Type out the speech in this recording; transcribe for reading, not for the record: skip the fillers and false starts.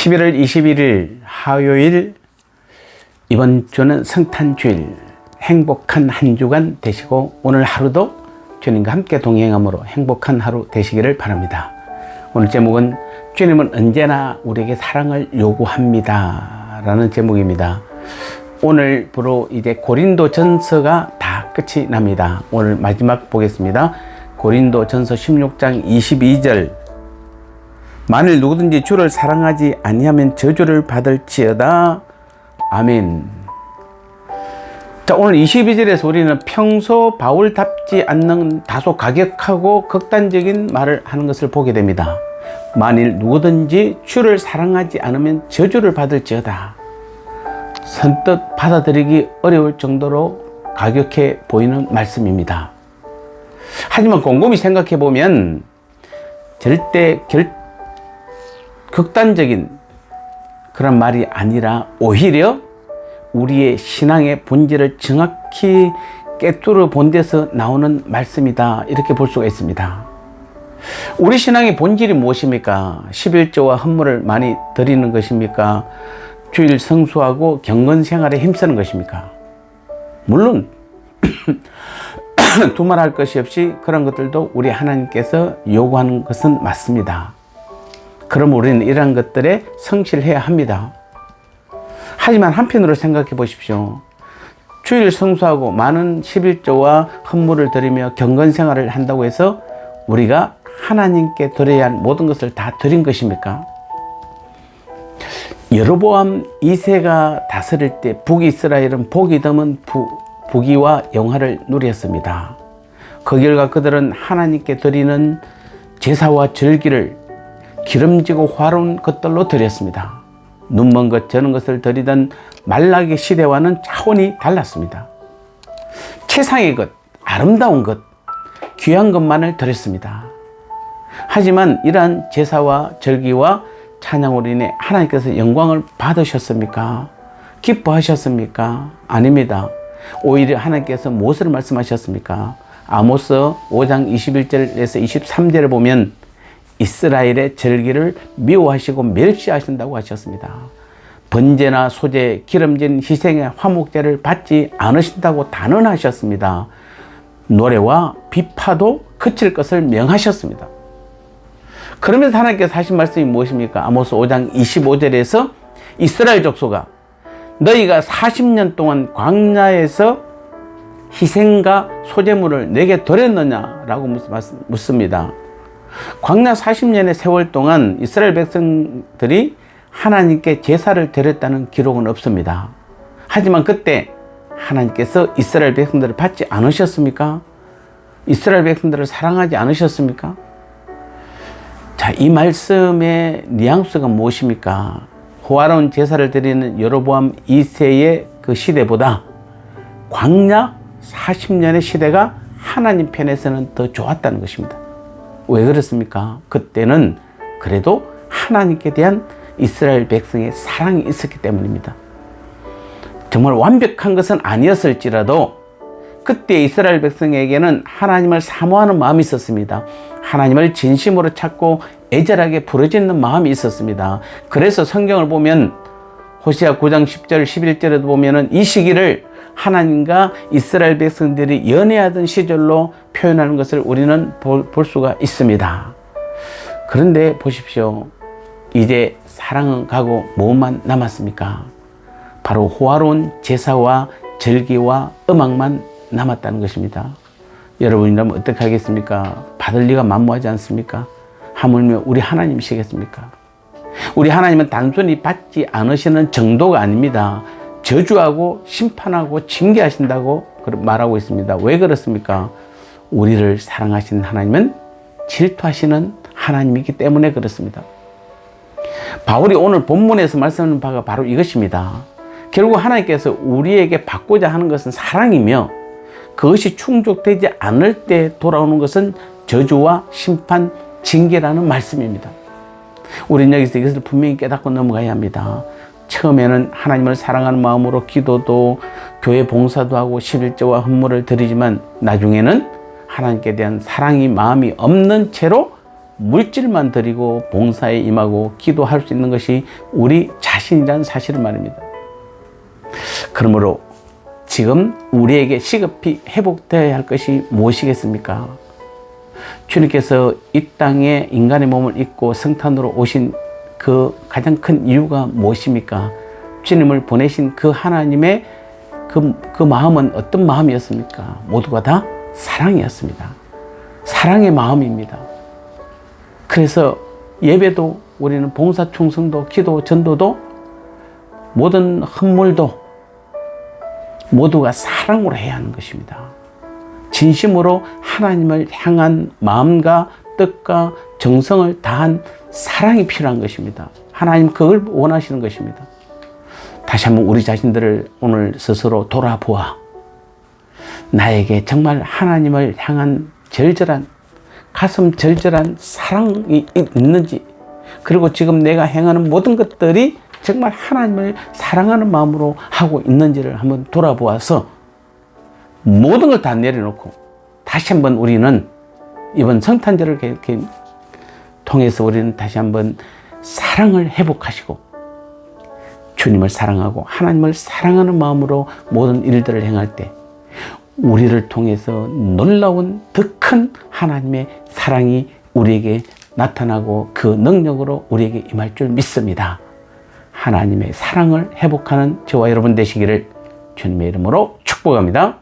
11월 21일 화요일, 이번 주는 성탄주일, 행복한 한 주간 되시고 오늘 하루도 주님과 함께 동행함으로 행복한 하루 되시기를 바랍니다. 오늘 제목은 주님은 언제나 우리에게 사랑을 요구합니다 라는 제목입니다. 오늘부로 이제 고린도전서가 다 끝이 납니다. 오늘 마지막 보겠습니다. 고린도전서 16장 22절, 만일 누구든지 주를 사랑하지 아니하면 저주를 받을지어다. 아멘. 자, 오늘 22절에서 우리는 평소 바울답지 않는 다소 가격하고 극단적인 말을 하는 것을 보게 됩니다. 만일 누구든지 주를 사랑하지 않으면 저주를 받을지어다. 선뜻 받아들이기 어려울 정도로 가격해 보이는 말씀입니다. 하지만 곰곰이 생각해 보면 절대 극단적인 그런 말이 아니라 오히려 우리의 신앙의 본질을 정확히 꿰뚫어 본 데서 나오는 말씀이다, 이렇게 볼 수가 있습니다. 우리 신앙의 본질이 무엇입니까? 11조와 헌물을 많이 드리는 것입니까? 주일 성수하고 경건 생활에 힘쓰는 것입니까? 물론 두말할 것이 없이 그런 것들도 우리 하나님께서 요구하는 것은 맞습니다. 그럼 우리는 이러한 것들에 성실해야 합니다. 하지만 한편으로 생각해 보십시오. 주일 성수하고 많은 11조와 헌물을 드리며 경건 생활을 한다고 해서 우리가 하나님께 드려야 할 모든 것을 다 드린 것입니까? 여로보암 2세가 다스릴 때 북이스라엘은 복이 드문 부귀와 영화를 누렸습니다. 그 결과 그들은 하나님께 드리는 제사와 절기를 기름지고 화로운 것들로 드렸습니다. 눈먼 것 저는 것을 드리던 말라기 시대와는 차원이 달랐습니다. 최상의 것, 아름다운 것, 귀한 것만을 드렸습니다. 하지만 이러한 제사와 절기와 찬양으로 인해 하나님께서 영광을 받으셨습니까? 기뻐하셨습니까? 아닙니다. 오히려 하나님께서 무엇을 말씀하셨습니까? 아모스 5장 21절에서 23절을 보면 이스라엘의 절기를 미워하시고 멸시하신다고 하셨습니다. 번제나 소제, 기름진 희생의 화목제를 받지 않으신다고 단언하셨습니다. 노래와 비파도 그칠 것을 명하셨습니다. 그러면서 하나님께서 하신 말씀이 무엇입니까? 아모스 5장 25절에서 이스라엘 족속아, 너희가 40년 동안 광야에서 희생과 소제물을 내게 드렸느냐라고 묻습니다. 광야 40년의 세월 동안 이스라엘 백성들이 하나님께 제사를 드렸다는 기록은 없습니다. 하지만 그때 하나님께서 이스라엘 백성들을 받지 않으셨습니까? 이스라엘 백성들을 사랑하지 않으셨습니까? 자, 이 말씀의 뉘앙스가 무엇입니까? 호화로운 제사를 드리는 여로보암 2세의 그 시대보다 광야 40년의 시대가 하나님 편에서는 더 좋았다는 것입니다. 왜 그렇습니까? 그때는 그래도 하나님께 대한 이스라엘 백성의 사랑이 있었기 때문입니다. 정말 완벽한 것은 아니었을지라도 그때 이스라엘 백성에게는 하나님을 사모하는 마음이 있었습니다. 하나님을 진심으로 찾고 애절하게 부르짖는 마음이 있었습니다. 그래서 성경을 보면 호시아 9장 10절 11절에도 보면은 이 시기를 하나님과 이스라엘 백성들이 연애하던 시절로 표현하는 것을 우리는 볼 수가 있습니다. 그런데 보십시오. 이제 사랑은 가고 무엇만 남았습니까? 바로 호화로운 제사와 절기와 음악만 남았다는 것입니다. 여러분이라면 어떻게 하겠습니까? 받을 리가 만무하지 않습니까? 하물며 우리 하나님이시겠습니까? 우리 하나님은 단순히 받지 않으시는 정도가 아닙니다. 저주하고 심판하고 징계하신다고 말하고 있습니다. 왜 그렇습니까? 우리를 사랑하시는 하나님은 질투하시는 하나님이기 때문에 그렇습니다. 바울이 오늘 본문에서 말씀하는 바가 바로 이것입니다. 결국 하나님께서 우리에게 받고자 하는 것은 사랑이며 그것이 충족되지 않을 때 돌아오는 것은 저주와 심판, 징계라는 말씀입니다. 우리는 여기서 이것을 분명히 깨닫고 넘어가야 합니다. 처음에는 하나님을 사랑하는 마음으로 기도도 교회 봉사도 하고 11조와 헌물을 드리지만 나중에는 하나님께 대한 사랑이 마음이 없는 채로 물질만 드리고 봉사에 임하고 기도할 수 있는 것이 우리 자신이라는 사실을 말입니다. 그러므로 지금 우리에게 시급히 회복되어야 할 것이 무엇이겠습니까? 주님께서 이 땅에 인간의 몸을 입고 성탄으로 오신 그 가장 큰 이유가 무엇입니까? 주님을 보내신 그 하나님의 그 마음은 어떤 마음이었습니까? 모두가 다 사랑이었습니다. 사랑의 마음입니다. 그래서 예배도 우리는 봉사 충성도 기도 전도도 모든 헌물도 모두가 사랑으로 해야 하는 것입니다. 진심으로 하나님을 향한 마음과 뜻과 정성을 다한 사랑이 필요한 것입니다. 하나님 그걸 원하시는 것입니다. 다시 한번 우리 자신들을 오늘 스스로 돌아보아 나에게 정말 하나님을 향한 절절한 가슴 절절한 사랑이 있는지, 그리고 지금 내가 행하는 모든 것들이 정말 하나님을 사랑하는 마음으로 하고 있는지를 한번 돌아보아서 모든 걸 다 내려놓고 다시 한번 우리는 이번 성탄절을 이렇게 통해서 우리는 다시 한번 사랑을 회복하시고 주님을 사랑하고 하나님을 사랑하는 마음으로 모든 일들을 행할 때 우리를 통해서 놀라운 더 큰 하나님의 사랑이 우리에게 나타나고 그 능력으로 우리에게 임할 줄 믿습니다. 하나님의 사랑을 회복하는 저와 여러분 되시기를 주님의 이름으로 축복합니다.